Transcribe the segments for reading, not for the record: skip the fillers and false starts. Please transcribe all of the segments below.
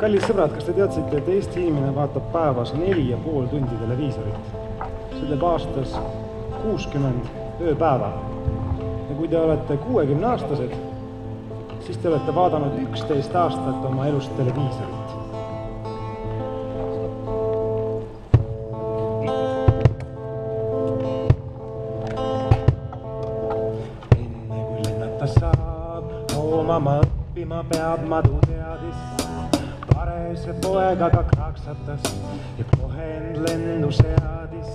Kallid sõbrad, kas te teadsite, et Eesti inimene vaatab päevas 4,5 tundi televiisorit? See teeb aastas 60 ööpäeva. Ja kui te olete 60-aastased, siis te olete vaadanud 11 aastat oma elust televiisorit. Enne kui lennata saab, loomama õppima peab madu teadis. Parese poeg aga kraksatas ja kohe end lendu seadis.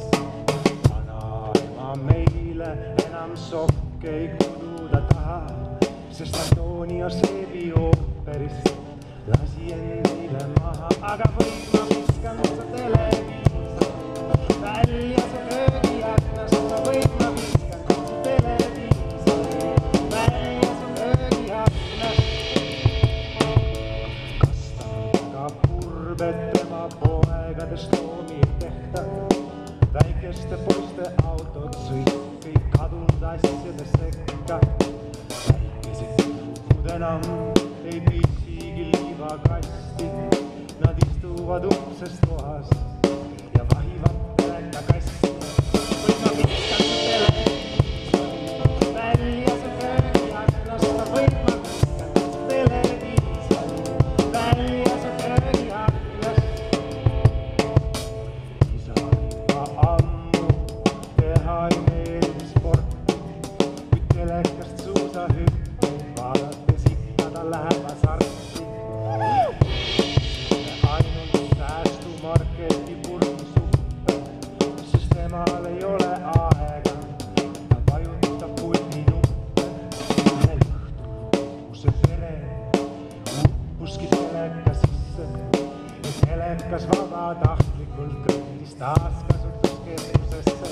Vanaema meile enam sokke ei kududa taha, sest Antonia Seebi ooperist lasi endile maha. Aga või ma viskan sa televiisori välja see köögiaknast, ma või ma viskan sa televiisori välja see köögiaknast. Et tema poegadest loomi ei tehta, väikeste poiste autod sõid kõik kadunud asjade sekka. Väikesed tüdrukud enam ei pissigi liivakasti, nad istuvad umbses toas ja vahivad telekakassi. Või ma viskan su televiisori välja see köögiaknast, ma või ma viskan su televiisori välja see köögiaknast. Kas vabatahtlikult kõndis taaskasutuskeskusesse.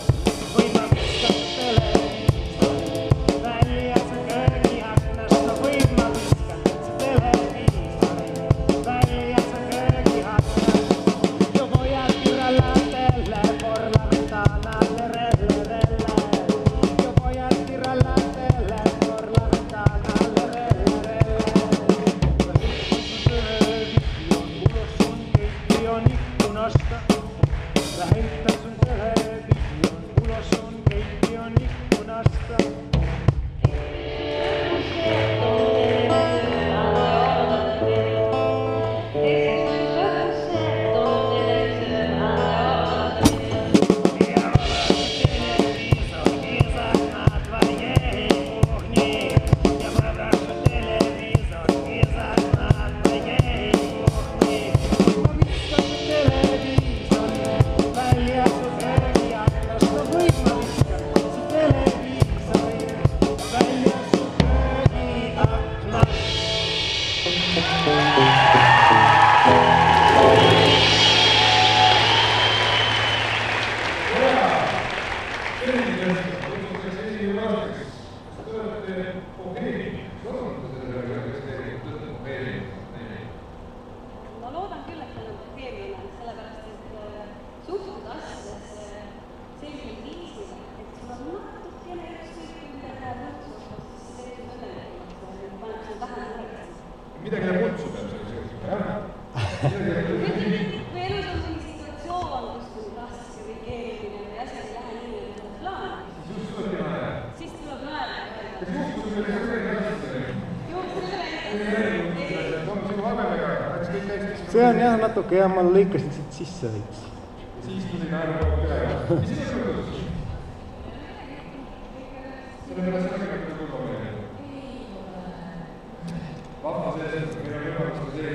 Või ma viskan su televiisori välja see köögiaknast, või ma viskan su televiisori välja see köögiaknast. Jo voy a tirar la tele por la ventana, relle, relle. Jo voy a tirar la tele por la ventana, relle, relle. Lähetän sun television, ulos on keittiön ikkunasta. Ma loodan küll, et teil on preemium, sellepärast, et suhtud asjadesse sellisel viisil, et sul on natukene ükskõik ümber võrdsusest, siis see on õnnelik, et paneb sul vähe mõelda. Midagi läheb otsu peab selle Kui elus on selline situatsioon, kus kui tahtsid korrigeerimine või asjad ei lähe nii, et on plaan, siis tuleb naerda. See on jah natuke ja ma lõikasin siit sisse veits. Siis tuli naerda peale. Mis siis on kodus? Selle pärast asjad küll kolmene. Vahva sellest, et meil on võimalust ka see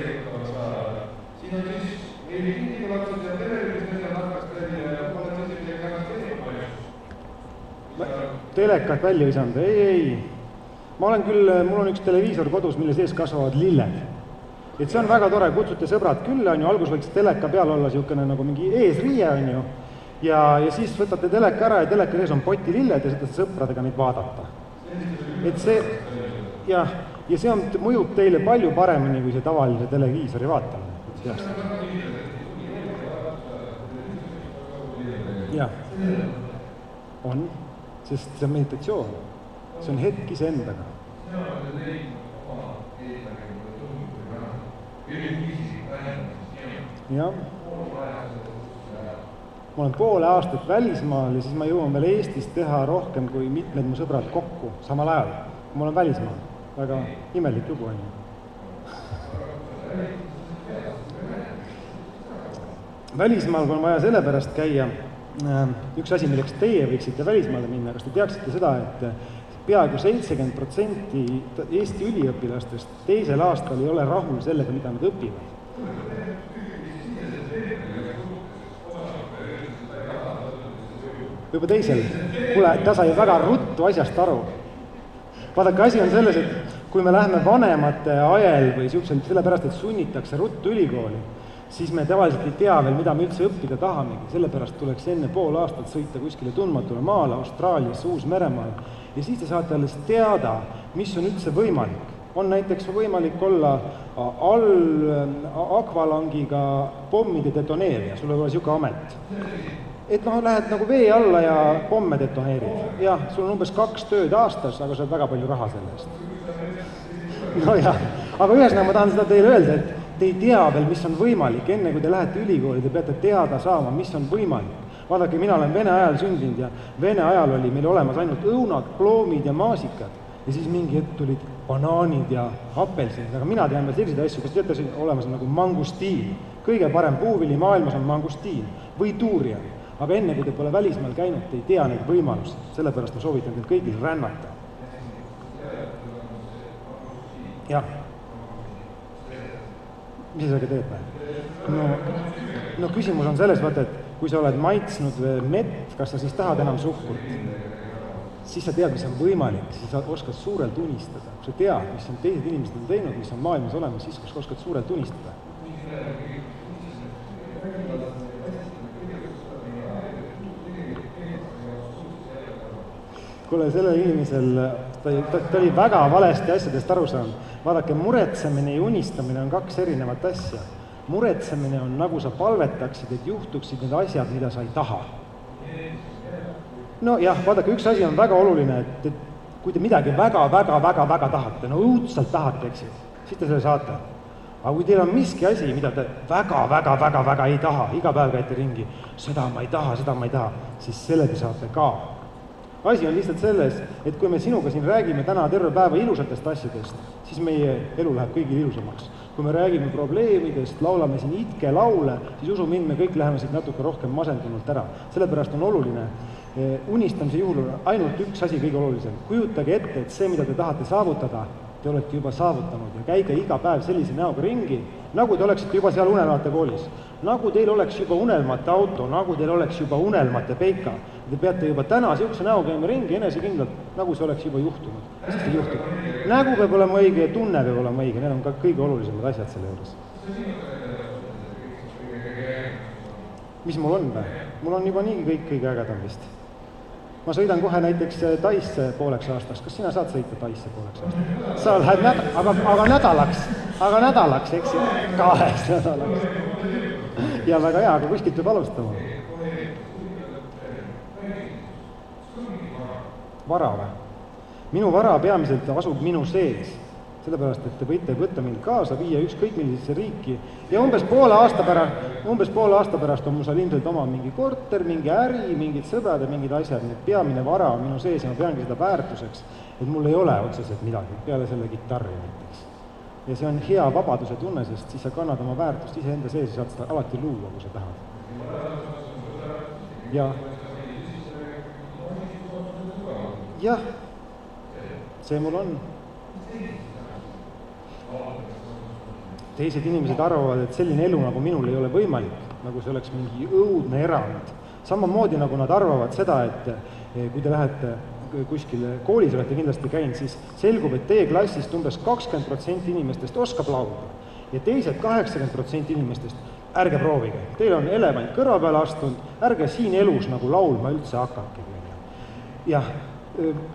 saada. Siin on siis meil kinniga lapsed ja televisionis asjad hakkast välja ja oled siis midagi tagasi teema. Telekat välja ei saanud, ei. Ma olen küll, mul on üks televiisor kodus, mille sees kasvavad lilled. Et see on väga tore, kutsute sõbrad küll, algus võiks teleka peal olla niisugune nagu mingi eesriie, on ju. Ja siis võtate teleka ära ja teleka sees on potililled ja saate sõpradega neid vaadata. Et see, ja see on, mõjub teile palju paremini kui see tavalise televiisori vaatamine. Jah, on, sest see on meditatsioon. See on hetk iseendaga. jah. Ma olen poole aastat välismaal ja siis ma jõuan veel Eestis teha rohkem kui mitmed mu sõbrad kokku samal ajal. Ma olen välismaal. Väga imelik lugu on. Välismaal on vaja sellepärast käia üks asi, milleks teie võiksite välismaale minna. Kas te teaksite seda, et peaaegu 70% Eesti üliõpilastest teisel aastal ei ole rahul sellega, mida nad õpivad? Juba teisel. Kuule, ta sai väga ruttu asjast aru. Vaadake, asi on selles, et kui me läheme vanemate ajel või sellepärast, et sunnitakse ruttu ülikooli, siis me tavaliselt ei tea veel, mida me üldse õppida tahamegi. Sellepärast tuleks enne pool aastat sõita kuskile tundmatule maale, Austraaliasse, Uus-Meremaal, ja siis te saate alles teada, mis on üldse võimalik. On näiteks võimalik olla akvalangiga pommide detoneerija, sul võib olla siuke amet. Et lähed nagu vee alla ja pomme detoneerid. Jah, sul on umbes 2 tööd aastas, aga sa oled väga palju raha selle eest. No jah, aga ühesõnaga ma tahan seda teile öelda, et te ei tea veel, mis on võimalik. Enne kui te lähete ülikooli, te peate teada saama, mis on võimalik. Vaadake, mina olen Vene ajal sündinud ja Vene ajal oli meil olemas ainult õunad, ploomid ja maasikad. Ja siis mingi hetk tulid banaanid ja apelsinid, aga mina tean veel selliseid asju, kas teate, olemas on nagu mangustiin. Kõige parem puuvili maailmas on mangustiin või tuurian. Aga enne, kui te pole välismaal käinud, te ei tea neid võimalusi. Sellepärast ma soovitan teil kõigil rännata. Jah. Mis sa sellega teed? No küsimus on selles, vaata, et kui sa oled maitsnud mett, kas sa siis tahad enam suhkurt? Siis sa tead, mis on võimalik, siis sa oskad suurelt unistada. Kui sa tead, mis on teised inimesed on teinud, mis on maailmas olemas, siis oskad suurelt unistada. Kuule, sellel inimesel, ta oli väga valesti asjadest aru saanud. Vaadake, muretsemine ja unistamine on 2 erinevat asja. Muretsemine on nagu sa palvetaksid, et juhtuksid need asjad, mida sa ei taha. No jah, vaadake, üks asi on väga oluline, et kui te midagi väga tahate, no õudselt tahate, eksid, siis te selle saate. Aga kui teil on miski asi, mida te väga ei taha, iga päev käite ringi, seda ma ei taha, siis selle te saate ka. Asi on lihtsalt selles, et kui me sinuga siin räägime täna terve päeva ilusatest asjadest, siis meie elu läheb kõigil ilusamaks. Kui me räägime probleemidest, laulame siin itke laule, siis usu mind, me kõik läheme siit natuke rohkem masendunult ära. Sellepärast on oluline, unistamise juhul on ainult üks asi kõige olulisem. Kujutage ette, et see, mida te tahate saavutada, te olete juba saavutanud ja käige iga päev sellise näoga ringi, nagu te oleksite juba seal unelmate koolis. Nagu teil oleks juba unelmate auto, nagu teil oleks juba unelmate peika. Te peate juba täna siukse näo käima ringi enesekindlalt, nagu see oleks juba juhtunud. Mis siis juhtub? Nägu peab olema õige ja tunne peab olema õige, need on ka kõige olulisemad asjad selle juures. Mis mul on või? Mul on juba niigi kõik kõige ägedam vist. Ma sõidan kohe näiteks Taisse pooleks aastaks. Kas sina saad sõita Taisse pooleks aastaks? Sa lähed aga nädalaks, eks ju? 2 nädalaks. Ja väga hea, aga kuskilt peab alustama. Vara või? Minu vara peamiselt asub minu sees. Sellepärast, et te võite võtta mind kaasa, viia ükskõik millisesse riiki ja umbes poole aasta pärast on mul seal ilmselt oma mingi korter, mingi äri, mingid sõbrad ja mingid asjad, nii et peamine vara on minu sees ja ma peangi seda väärtuseks, et mul ei ole otseselt midagi peale selle kitarri näiteks. Ja see on hea vabaduse tunne, sest siis sa kannad oma väärtust ise enda sees ja saad seda alati luua, kui sa tahad. Jah, see mul on. Teised inimesed arvavad, et selline elu nagu minul ei ole võimalik, nagu see oleks mingi õudne erand. Samamoodi nagu nad arvavad seda, et kui te lähete kuskile koolis, olete kindlasti käinud, siis selgub, et teie klassist umbes 20% inimestest oskab laulda ja teised 80% inimestest ärge proovige. Teil on elevant kõrva peale astunud, ärge siin elus nagu laulma üldse hakake. Jah,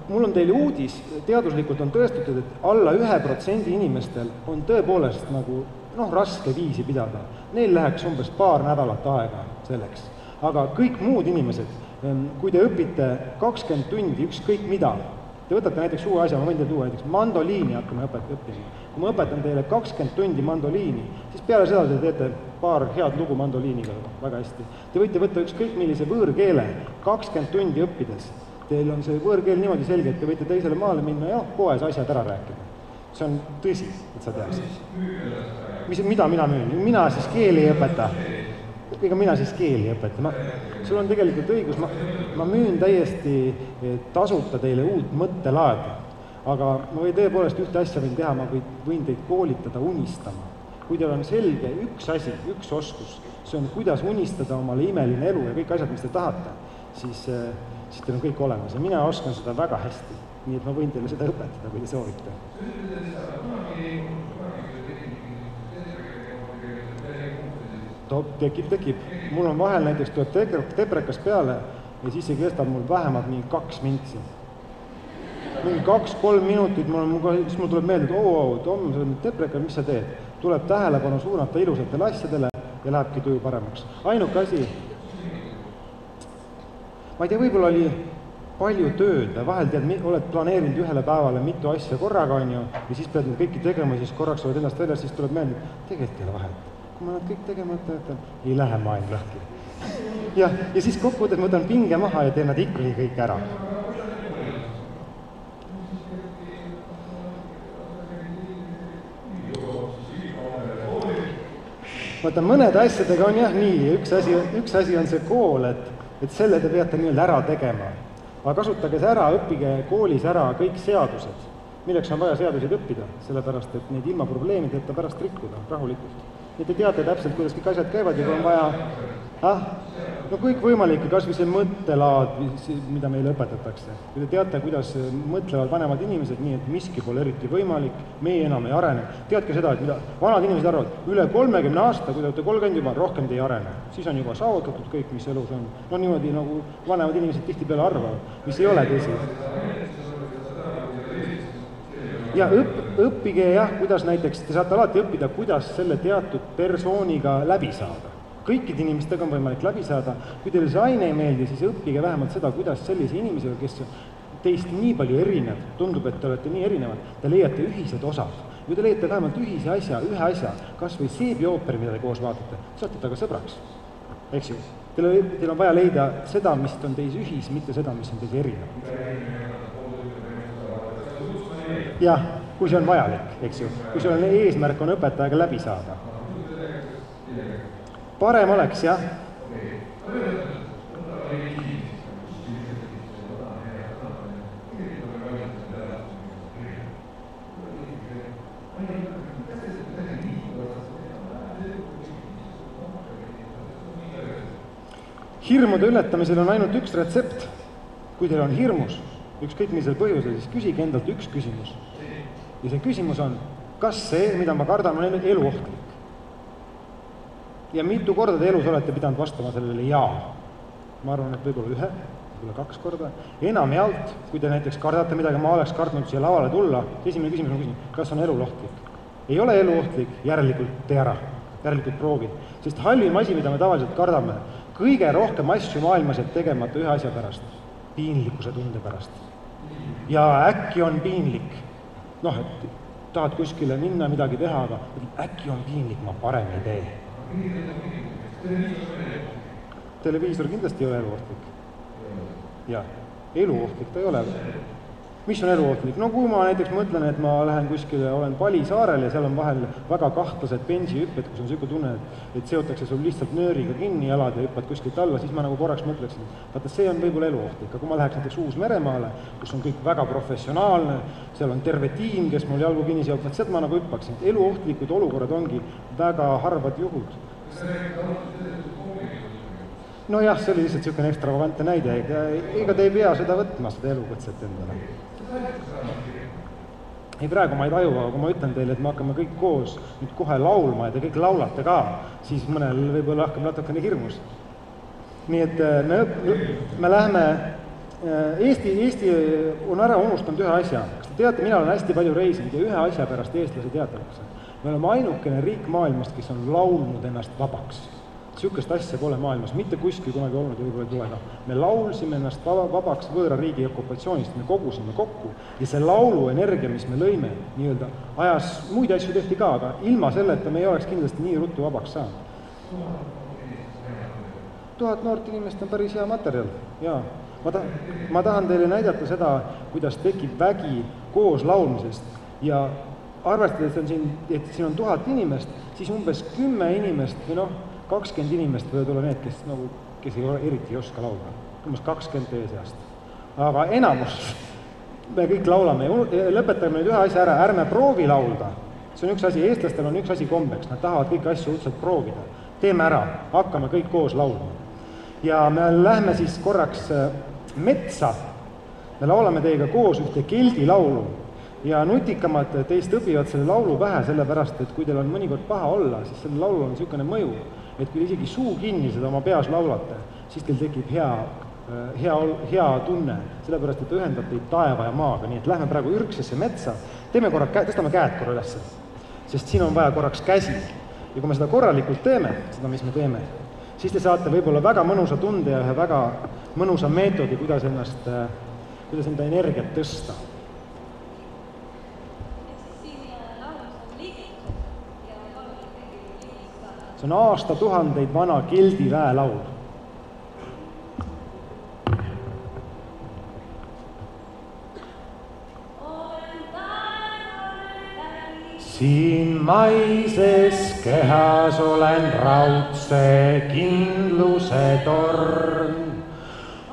mul on teile uudis, teaduslikult on tõestatud, et alla 1% inimestel on tõepoolest nagu raske viisi pidada. Neil läheks umbes paar nädalat aega selleks. Aga kõik muud inimesed, kui te õpite 20 tundi ükskõik mida, Te võtate näiteks uue asja, ma võin teile tuua näiteks mandoliini hakkame õppima. Kui ma õpetan teile 20 tundi mandoliini, siis peale seda te teete paar head lugu mandoliiniga väga hästi. Te võite võtta ükskõik millise võõrkeele 20 tundi õppides. Teil on see võõrkeel niimoodi selge, et te võite teisele maale minna ja poes asjad ära rääkida. See on tõsi, et sa teaksid. Mida mina müün? Mina siis keeli ei õpeta. Ega mina siis keeli ei õpeta. Sul on tegelikult õigus, ma müün täiesti tasuta teile uut mõttelaadi. Aga ma või tõepoolest ühte asja võin teha, ma võin teid koolitada unistama. Kui teil on selge üks asi, üks oskus, see on kuidas unistada omale imeline elu ja kõik asjad, mis te tahate, siis teil on kõik olemas ja mina oskan seda väga hästi. Nii et ma võin teile seda õpetada, kui te soovite. Tekib. Mul on vahel näiteks tuleb teprekas peale ja siis see kestab mul vähemalt mingi 2 mintsi. Mingi 2-3 minutit, siis mul tuleb meelde, et Tom, see on teprekal, mis sa teed? Tuleb tähelepanu suunata ilusatele asjadele ja lähebki tuju paremaks. Ainuke asi, ma ei tea, võib-olla oli palju tööd ja vahel oled planeerinud ühele päevale mitu asja korraga, on ju, ja siis pead need kõiki tegema, siis korraks oled ennast väljas, siis tuleb meelde, tegelikult ei ole vahet. Kui ma nad kõik tegema ütlen, ei lähe maailm lahti. Ja siis kokkuvõttes ma võtan pinge maha ja teen nad ikkagi kõik ära. Vaata, mõned asjadega on jah nii, üks asi on see kool, et selle te peate nii-öelda ära tegema. Aga kasutage see ära, õppige koolis ära kõik seadused. Milleks on vaja seaduseid õppida? Sellepärast, et neid ilma probleemideta pärast rikkuda rahulikult. Ja te teate täpselt, kuidas kõik asjad käivad ja kui on vaja, kõik võimalik, kas või see mõttelaad, mida meile õpetatakse. Kui te teate, kuidas mõtlevad vanemad inimesed, nii et miski pole eriti võimalik, meie enam ei arene. Teadke seda, et mida vanad inimesed arvavad, üle 30 aasta, kui te olete 30 juba, rohkem te ei arene. Siis on juba saavutatud kõik, mis elus on. No niimoodi nagu vanemad inimesed tihtipeale arvavad, mis ei ole tõsi. Ja õppige kuidas näiteks, te saate alati õppida, kuidas selle teatud persooniga läbi saada. Kõikide inimestega on võimalik läbi saada. Kui teile see aine ei meeldi, siis õppige vähemalt seda, kuidas sellise inimesega, kes teist nii palju erinev, tundub, et te olete nii erinevad, te leiate ühised osad. Kui te leiate vähemalt ühe asja, kas või seebiooper, mida te koos vaatate, saate taga sõbraks. Eks ju? Teil on vaja leida seda, mis on teis ühis, mitte seda, mis on teis erinev. Jah, kui see on vajalik, eks ju. Kui sul on eesmärk on õpetajaga läbi saada. Parem oleks, jah. Hirmude ületamisel on ainult üks retsept. Kui teil on hirmus, ükskõik millisel põhjusel, siis küsige endalt üks küsimus. Ja see küsimus on, kas see, mida ma kardan, on eluohtlik? Ja mitu korda te elus olete pidanud vastama sellele jaa? Ma arvan, et võib-olla 2 korda. Enamjaolt, kui te näiteks kardate midagi, ma oleks kartnud siia lavale tulla, esimene küsimus on küsinud, kas on eluohtlik? Ei ole eluohtlik, järelikult tee ära, järelikult proovi. Sest halvim asi, mida me tavaliselt kardame, kõige rohkem asju maailmas jääb tegemata ühe asja pärast, piinlikkuse tunde pärast. Ja äkki on piinlik. Et tahad kuskile minna midagi teha, aga äkki on piinlik, ma parem ei tee. Televiisor kindlasti ei ole eluohtlik. Ja, eluohtlik ta ei ole. Mis on eluohtlik? No kui ma näiteks mõtlen, et ma lähen kuskile, olen Pali saarel ja seal on vahel väga kahtlased bensihüpped, kus on selline tunne, et seotakse sul lihtsalt nööriga kinni jalad ja hüppad kuskilt alla, siis ma nagu korraks mõtleksin, vaata see on võib-olla eluohtlik, aga kui ma läheks näiteks Uus-Meremaale, kus on kõik väga professionaalne, seal on terve tiim, kes mul jalgu kinni seob, sealt ma nagu hüppaksin. Eluohtlikud olukorrad ongi väga harvad juhud. No jah, see oli lihtsalt selline ekstravagantne näide, ega te ei pea seda võtma, seda elukutset endale. Ei, praegu ma ei taju, aga kui ma ütlen teile, et me hakkame kõik koos nüüd kohe laulma ja te kõik laulate ka, siis mõnel võib-olla hakkab natukene hirmus. Nii et me lähme, Eesti on ära unustanud ühe asja. Kas te teate, mina olen hästi palju reisinud ja ühe asja pärast eestlasi teatavaks. Me oleme ainukene riik maailmast, kes on laulnud ennast vabaks. Sihukest asja pole maailmas mitte kuskil kunagi olnud ja võib-olla ei tule ka. Me laulsime ennast vabaks võõra riigi okupatsioonist, me kogusime kokku ja see lauluenergia, mis me lõime, nii-öelda ajas, muid asju tehti ka, aga ilma selleta me ei oleks kindlasti nii ruttu vabaks saanud. 1000 noort inimest on päris hea materjal, jaa. Ma tahan teile näidata seda, kuidas tekib vägi koos laulmisest ja arvestades, et siin on 1000 inimest, siis umbes 10 inimest või 20 inimest võivad olla need, kes eriti ei oska laulda. Umbes 20 teie seast. Aga enamus, me kõik laulame ja lõpetame nüüd ühe asja ära, ärme proovi laulda. See on üks asi, eestlastel on üks asi kombeks, nad tahavad kõiki asju õudselt proovida. Teeme ära, hakkame kõik koos laulma. Ja me lähme siis korraks metsa. Me laulame teiega koos ühte keldi laulu ja nutikamad teist õpivad selle laulu pähe, sellepärast, et kui teil on mõnikord paha olla, siis selle laulul on niisugune mõju, et kui isegi suu kinni seda oma peas laulate, siis teil tekib hea tunne, sellepärast, et ühendab teid taeva ja maaga, nii et lähme praegu ürgsesse metsa, tõstame käed korra ülesse, sest siin on vaja korraks käsi ja kui me seda korralikult teeme, seda, mis me teeme, siis te saate võib-olla väga mõnusa tunde ja ühe väga mõnusa meetodi, kuidas enda energiat tõsta. See on aastatuhandeid vana keldi väelaul. Siin maises kehas olen raudse kindluse torn.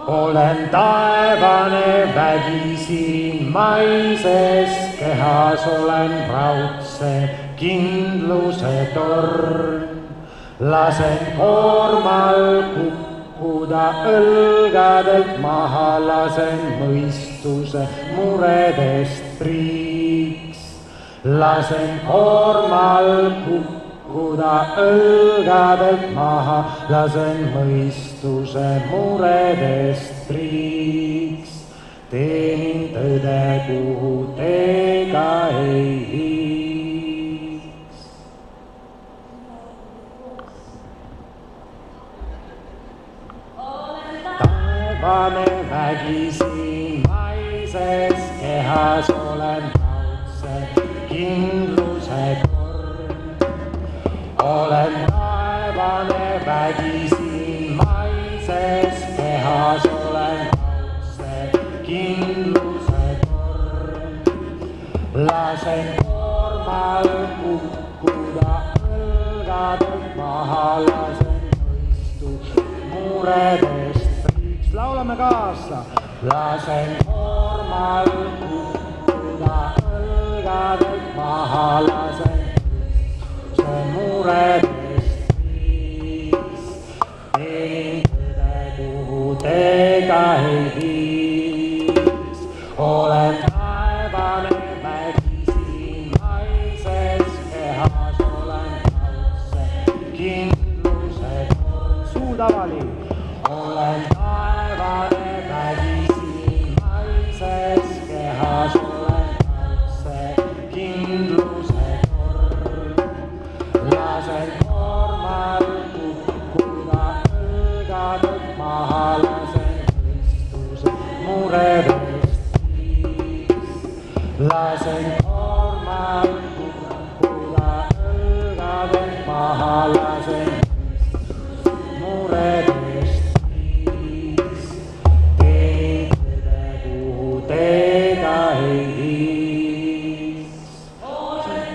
Olen taevane vägi siin maises kehas olen raudse kindluse torn. Lasen koormal kukkuda õlgadelt maha, lasen mõistuse muredest priiks. Lasen koormal kukkuda õlgadelt maha, lasen mõistuse muredest priiks. Teenin tõde, kuhu teega ei viiks. Taevane vägi siin maises kehas olen raudse kindluse torn. Olen taevane vägi siin maises kehas olen raudse kindluse torn. Lasen koormal kukkuda õlgadelt maha, lasen mõistuse muredest. Laulame kaasa. Lasen koormal kukkuda õlgadelt maha, lasen mõistuse muredest priis. Teenin tõde, kuhu teega ei viis. Olen taevane vägi siin maises kehas, olen raudse kindluse torn. Suutavali. Olen taevane vägi siin maises kehas, olen raudse kindluse torn. Lasen koormal kukkuda õlgadelt maha, lasen mõistuse muredest priis. Lasen koormal kukkuda õlgadelt maha, lasen mõistuse muredest. Teega ei viis.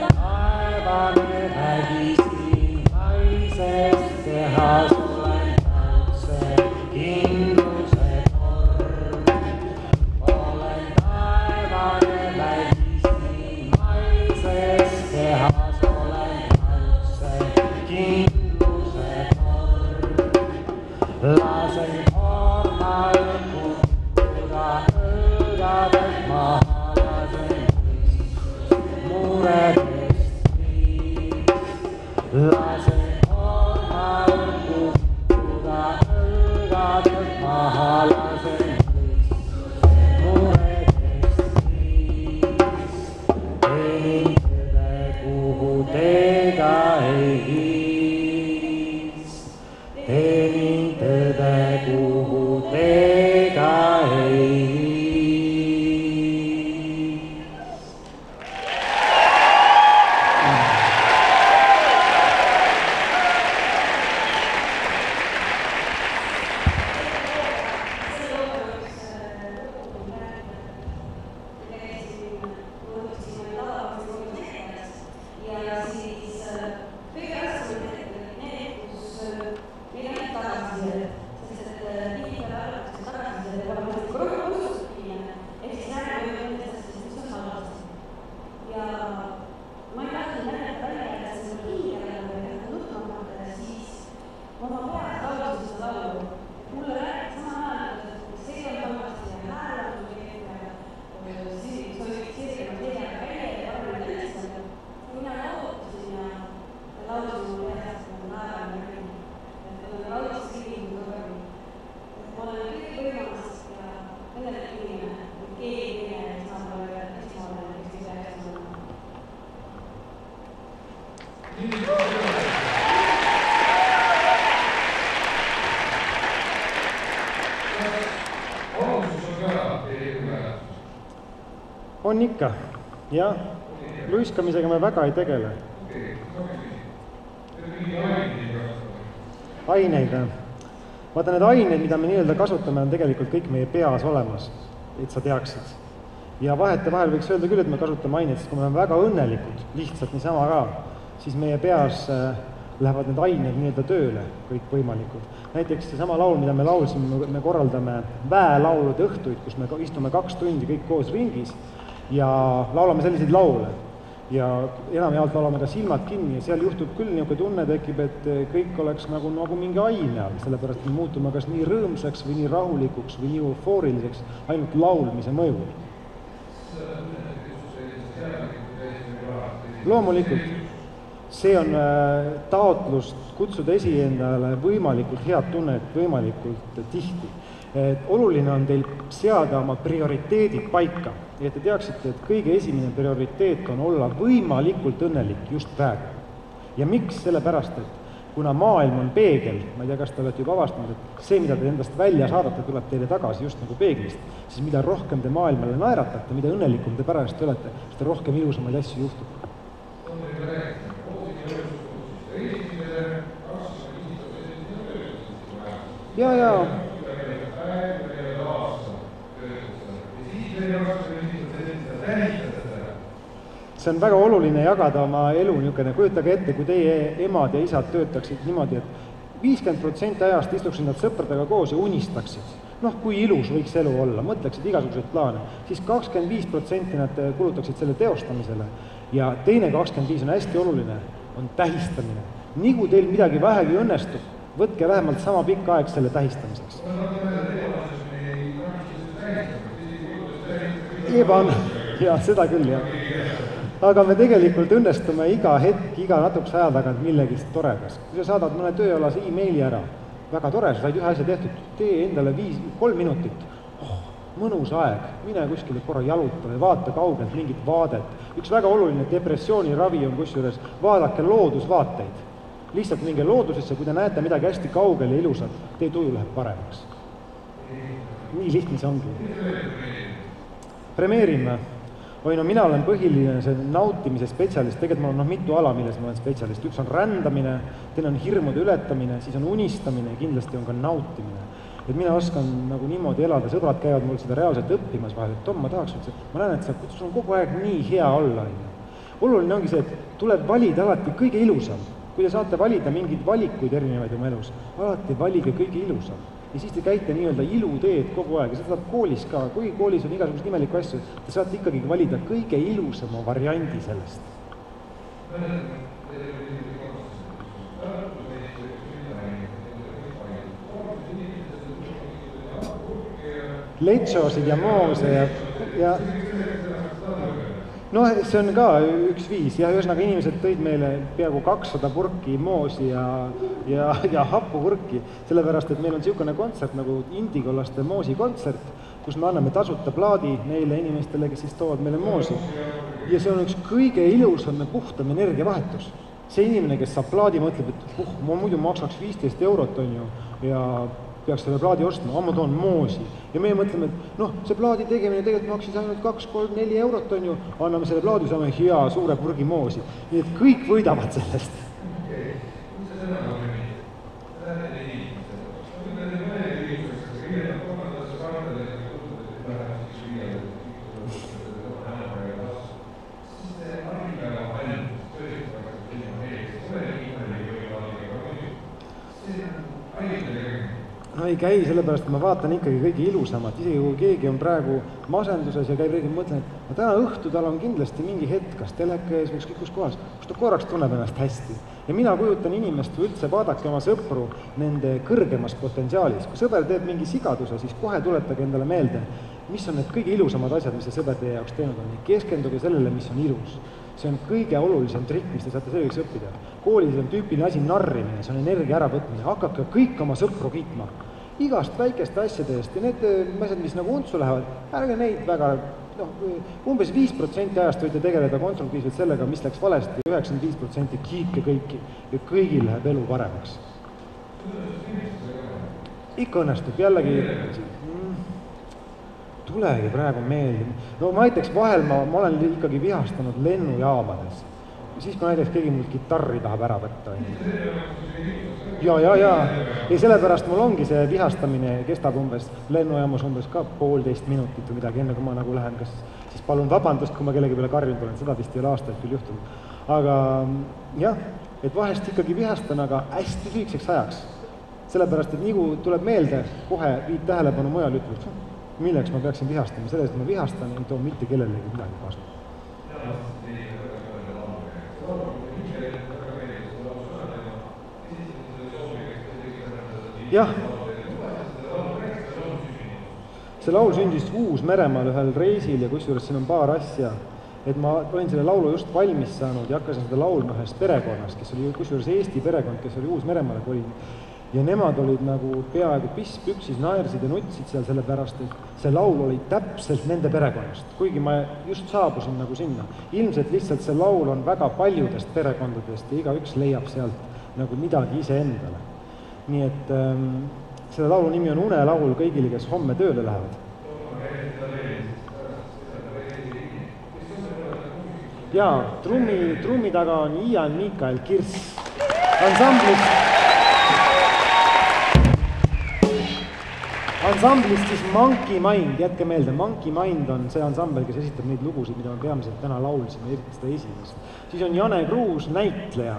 Taevane vägi siin maises kehas, olen raudse kindluse torn. Olen taevane vägi siin maises kehas, olen raudse kindluse torn. On ikka, jah. Luiskamisega me väga ei tegele. Aineid. Vaata, need aineid, mida me nii-öelda kasutame, on tegelikult kõik meie peas olemas, et sa teaksid. Ja vahetevahel võiks öelda küll, et me kasutame aineid, sest kui me oleme väga õnnelikud, lihtsalt niisama ka, siis meie peas lähevad need ained nii-öelda tööle, kõik võimalikud. Näiteks seesama laul, mida me laulsime, me korraldame väelaulude õhtuid, kus me istume 2 tundi kõik koos ringis ja laulame selliseid laule. Ja enamjaolt laulame ka silmad kinni ja seal juhtub küll niisugune tunne tekib, et kõik oleks nagu mingi aine all, sellepärast me muutume kas nii rõõmsaks või nii rahulikuks või nii eufooriliseks ainult laulmise mõjul. Loomulikult, see on taotlus kutsuda esiendale võimalikult head tunnet võimalikult tihti. Oluline on teil seada oma prioriteedid paika, et te teaksite, et kõige esimene prioriteet on olla võimalikult õnnelik just praegu. Ja miks? Sellepärast, et kuna maailm on peegel, ma ei tea, kas te olete juba avastanud, et see, mida te endast välja saadate, tuleb teile tagasi just nagu peeglist, siis mida rohkem te maailmale naeratate, mida õnnelikum te pärast olete, seda rohkem ilusamaid asju juhtub. Ja. See on väga oluline jagada oma elu niisugune, kujutage ette, kui teie emad ja isad töötaksid niimoodi, et 50% ajast istuksid nad sõpradega koos ja unistaksid. Kui ilus võiks elu olla, mõtleksid igasuguseid plaane, siis 25% nad kulutaksid selle teostamisele ja teine 25% on hästi oluline, on tähistamine. Nii kui teil midagi vähegi õnnestub, võtke vähemalt sama pikk aeg selle tähistamiseks. Ja seda küll, jah. Aga me tegelikult õnnestume iga hetk, iga natukese aja tagant millegist toredas. Kui sa saadad mõne tööalase e-maili ära, väga tore, sa said ühe asja tehtud, tee endale 3 minutit. Mõnus aeg, mine kuskile korra jaluta või vaata kaugelt mingit vaadet. Üks väga oluline depressiooniravi on kusjuures, vaadake loodusvaateid. Lihtsalt minge loodusesse, kui te näete midagi hästi kaugel ja ilusat, teie tuju läheb paremaks. Nii lihtne see ongi. Premeerime. Mina olen põhiline see nautimise spetsialist, tegelikult ma olen mitu ala, milles ma olen spetsialist. Üks on rändamine, teine on hirmude ületamine, siis on unistamine ja kindlasti on ka nautimine. Et mina oskan nagu niimoodi elada, sõbrad käivad mul seda reaalselt õppimas vahel, et Tom, ma tahaks, ma näen, et sul on kogu aeg nii hea olla. Oluline ongi see, et tuleb valida alati kõige ilusam. Kui te saate valida mingeid valikuid erinevaid oma elus, alati valige kõige ilusam. Ja siis te käite nii-öelda iluteed kogu aeg ja seda koolis ka, kui koolis on igasugust imelikku asju, te saate ikkagi valida kõige ilusama variandi sellest. Letšosid ja moose ja see on ka üks viis ja ühesõnaga inimesed tõid meile peaaegu 200 purki moosi ja hapupurki, sellepärast, et meil on niisugune kontsert nagu Indigolaste moosikontsert, kus me anname tasuta plaadi neile inimestele, kes siis toovad meile moosi. Ja see on üks kõige ilusam ja puhtam energiavahetus. See inimene, kes saab plaadi, mõtleb, et ma muidu maksaks 15 eurot on ju ja peaks selle plaadi ostma, ma toon moosi. Ja meie mõtleme, et see plaadi tegemine tegelikult maksis ainult 2, 3, 4 eurot on ju, anname selle plaadi, saame hea suure purgi moosi. Nii et kõik võidavad sellest. Ei käi, sellepärast ma vaatan ikkagi kõige ilusamat, isegi kui keegi on praegu masenduses ja käib reedel, mõtlen, et täna õhtu tal on kindlasti mingi hetk, kas telekes või kus kohas, kus ta korraks tunneb ennast hästi. Ja mina kujutan inimest või üldse vaadake oma sõpru nende kõrgemas potentsiaalis. Kui sõber teeb mingi sigaduse, siis kohe tuletage endale meelde, mis on need kõige ilusamad asjad, mis see sõber teie jaoks teinud on. Keskenduge sellele, mis on ilus. See on kõige olulisem trikk, mis te saate selgeks õppida. Koolis on tüüpiline asi narrimine, see on energia äravõtmine. Hakake kõik oma sõpru kiitma. Igast väikeste asjade eest ja need asjad, mis nagu untsu lähevad, ärge neid väga umbes 5% ajast võite tegeleda konstruktiivselt sellega, mis läks valesti, 95% kiike kõiki ja kõigil läheb elu paremaks. Ikka õnnestub, jällegi tulegi praegu meelde. No ma näiteks vahel ma olen ikkagi vihastanud lennujaamades. Siis kui näiteks keegi mul kitarri tahab ära võtta. Ja sellepärast mul ongi see vihastamine kestab umbes lennujaamas umbes ka 1,5 minutit või midagi, enne kui ma nagu lähen, kas siis palun vabandust, kui ma kellegi peale karjunud olen, seda vist ei ole aastaid küll juhtunud. Aga jah, et vahest ikkagi vihastan, aga hästi lühikeseks ajaks. Sellepärast, et nii kui tuleb meelde, kohe viid tähelepanu mujal ütleb, milleks ma peaksin vihastama, sellest ma vihastan, ei too mitte kellelegi midagi kasu. Jah, see laul sündis Uus-Meremaal ühel reisil ja kusjuures siin on paar asja, et ma olin selle laulu just valmis saanud ja hakkasin seda laulma ühest perekonnast, kes oli kusjuures Eesti perekond, kes oli Uus-Meremaale kolinud ja nemad olid nagu peaaegu pisspüksis, naersid ja nutsid seal sellepärast, et see laul oli täpselt nende perekonnast, kuigi ma just saabusin nagu sinna. Ilmselt lihtsalt see laul on väga paljudest perekondadest ja igaüks leiab sealt nagu midagi ise endale. Nii et selle laulu nimi on Unelaul kõigile, kes homme tööle lähevad. Jaa, trummi taga on Ian Mikael Kirss ansamblist siis Monkey Mind, jätke meelde, Monkey Mind on see ansambel, kes esitab neid lugusid, mida me peamiselt täna laulsime, eriti seda esimest. Siis on Jane Kruus, näitleja.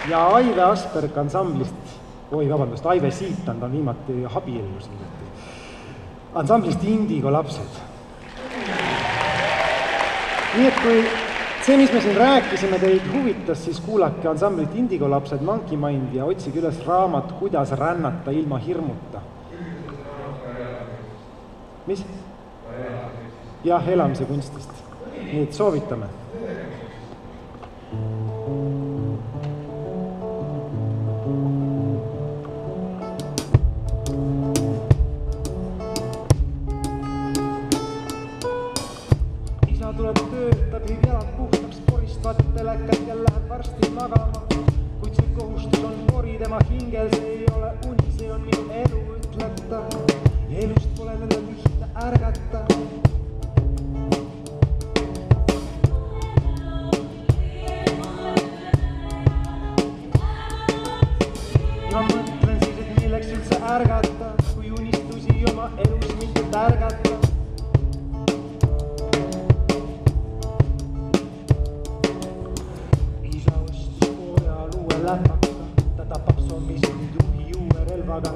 Ja Aive Asperg ansamblist, Aive Siitan, ta on viimati abiellus. Ansamblist Indigo lapsed. Nii et kui see, mis me siin rääkisime, teid huvitas, siis kuulake ansamblit Indigo lapsed, Monkey Mind ja otsige üles raamat Kuidas rännata ilma hirmuta. Mis? Jah, elamise kunstist. Nii et soovitame. Telekad ja läheb varsti magama, kuid see kohustus on pori tema hingel, see ei ole uni, see on minu elu, ütleb ta. Elust pole nende lihtne ärgata. Ma mõtlen siis, et milleks üldse ärgata, kui unistusi oma elus mitte tärgata. Ta tapab zombis juhi juue relvaga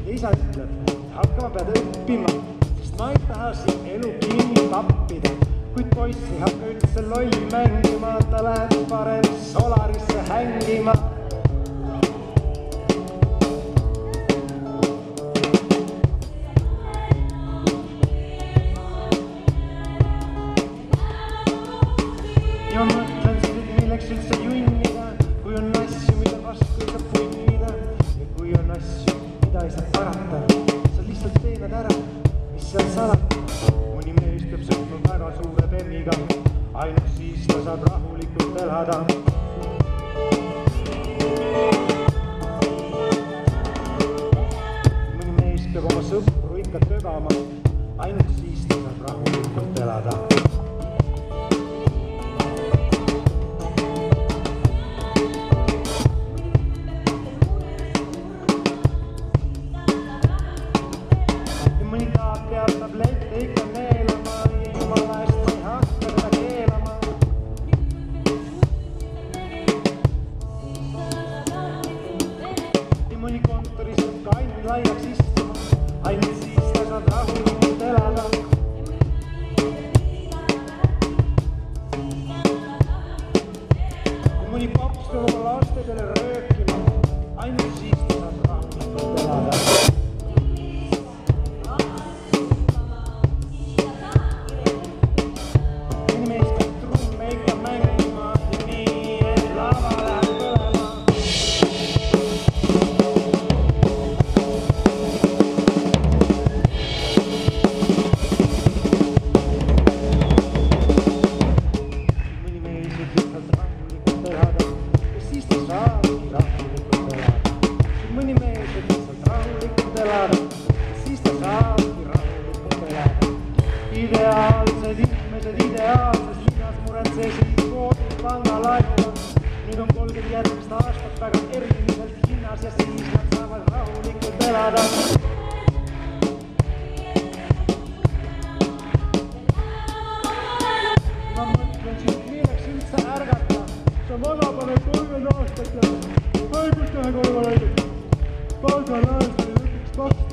ja isa ütleb, hakkama pead õppima, sest ma ei taha siin elu kinni tappida. Kuid poiss ei hakka üldse lolli mängima, ta läheb parem Solarisse hängima. Ja mõtlen siis, et milleks üldse junnida, kui on asju, mida vastu ei saa punnida ja kui on asju, mida ei saa parata, sa lihtsalt teenad ära, mis seal salata. Mõni mees peab sõitma väga suure bemmiga, ainult siis ta saab rahulikult elada. Mõni mees peab oma sõpru ikka tögama, ainult siis ta saab rahulikult elada. inimesed ideaalses linnas muretsesid koodi pangalaenuga. Nüüd on 30 järgmist aastat väga eriliselt hinnas ja siis nad saavad rahulikult elada. Ma mõtlen siit, milleks üldse ärgata. Sa maga paned 30 aastat ja haigust ühe korva näiteks. Pangalaenuga lõpuks 2